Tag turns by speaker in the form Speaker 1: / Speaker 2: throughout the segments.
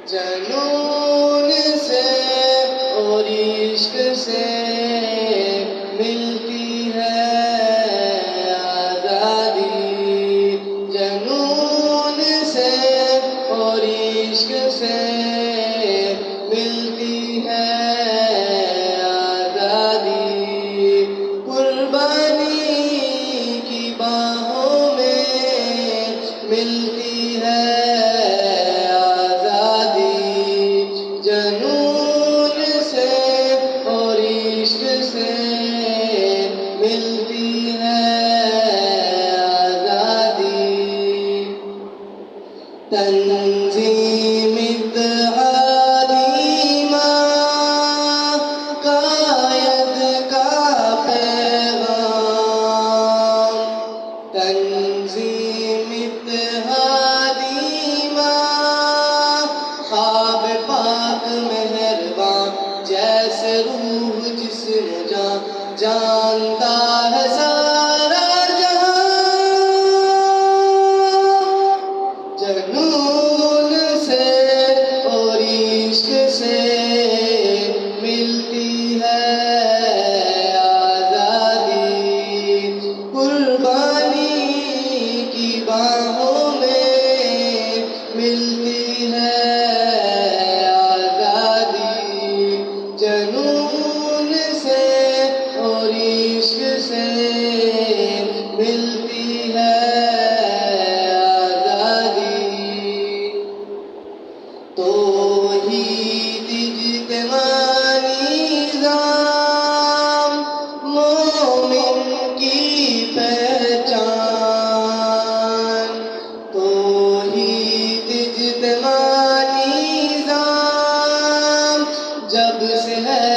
Speaker 1: جنون سے اور عشق سے ملتی ہے آزادی، جنون سے اور عشق سے ملتی ہے آزادی، قربانی کی باہوں میں ملتی ہے جنون سے اور عشق سے ملتی ہے آزادی، تنظیم اتحادی ماں قائد کا پیغام، تنظیم اتحادی ماں خواب پاک مہرباں، جیسے روح جسم جاں جانتا ہے سارا جہاں، جنون سے اور عشق سے ملتی ہے آزادی، قربانی کی باہوں میں ملتی ہے جنون سے اور عشق سے ملتی ہے آزادی، توحید اجتماعی نظام مومن کی پہچان، توحید اجتماعی نظام جب سے ہے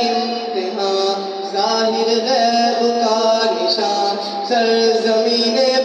Speaker 1: امتحان، ظاہر غیب کا نشان، سرزمین